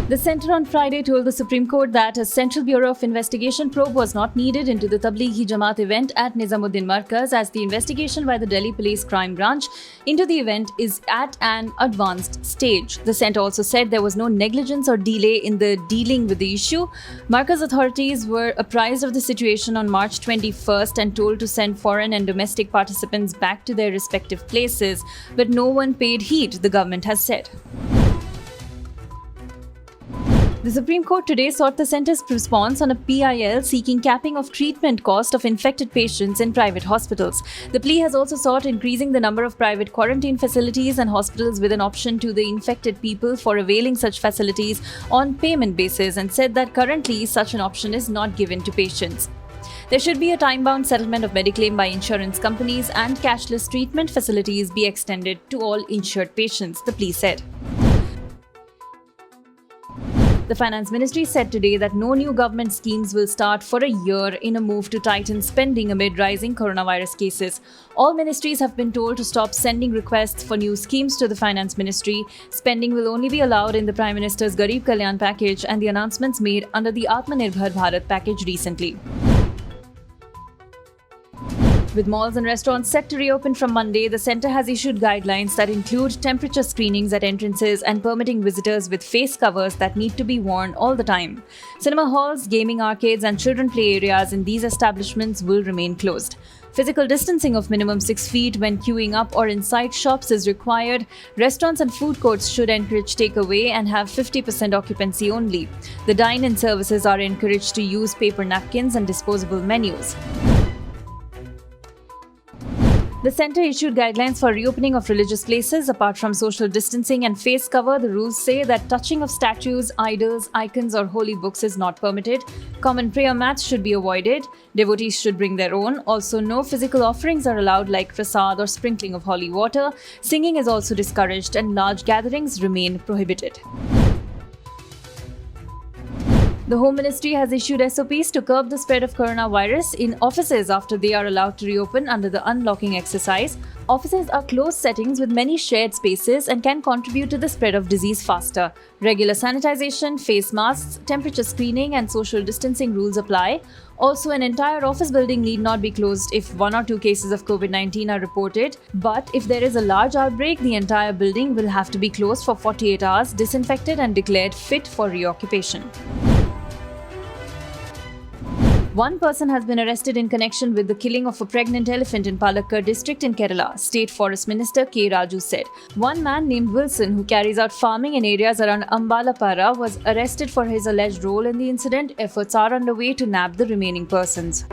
The centre on Friday told the Supreme Court that a Central Bureau of Investigation probe was not needed into the Tablighi Jamaat event at Nizamuddin Markaz, as the investigation by the Delhi Police Crime Branch into the event is at an advanced stage. The centre also said there was no negligence or delay in the dealing with the issue. Markaz authorities were apprised of the situation on March 21st and told to send foreign and domestic participants back to their respective places, but no one paid heed, the government has said. The Supreme Court today sought the centre's response on a PIL seeking capping of treatment cost of infected patients in private hospitals. The plea has also sought increasing the number of private quarantine facilities and hospitals with an option to the infected people for availing such facilities on payment basis, and said that currently such an option is not given to patients. There should be a time-bound settlement of Mediclaim by insurance companies, and cashless treatment facilities be extended to all insured patients, the plea said. The Finance Ministry said today that no new government schemes will start for a year in a move to tighten spending amid rising coronavirus cases. All ministries have been told to stop sending requests for new schemes to the Finance Ministry. Spending will only be allowed in the Prime Minister's Garib Kalyan package and the announcements made under the Atmanirbhar Bharat package recently. With malls and restaurants set to reopen from Monday, the centre has issued guidelines that include temperature screenings at entrances and permitting visitors with face covers that need to be worn all the time. Cinema halls, gaming arcades and children play areas in these establishments will remain closed. Physical distancing of minimum 6 feet when queuing up or inside shops is required. Restaurants and food courts should encourage takeaway and have 50% occupancy only. The dine-in services are encouraged to use paper napkins and disposable menus. The centre issued guidelines for reopening of religious places. Apart from social distancing and face cover, the rules say that touching of statues, idols, icons or holy books is not permitted. Common prayer mats should be avoided. Devotees should bring their own. Also, no physical offerings are allowed like prasad or sprinkling of holy water. Singing is also discouraged and large gatherings remain prohibited. The Home Ministry has issued SOPs to curb the spread of coronavirus in offices after they are allowed to reopen under the unlocking exercise. Offices are closed settings with many shared spaces and can contribute to the spread of disease faster. Regular sanitization, face masks, temperature screening and social distancing rules apply. Also, an entire office building need not be closed if 1 or 2 cases of COVID-19 are reported. But if there is a large outbreak, the entire building will have to be closed for 48 hours, disinfected and declared fit for reoccupation. One person has been arrested in connection with the killing of a pregnant elephant in Palakkad district in Kerala, State Forest Minister K. Raju said. One man named Wilson, who carries out farming in areas around Ambalapara, was arrested for his alleged role in the incident. Efforts are underway to nab the remaining persons.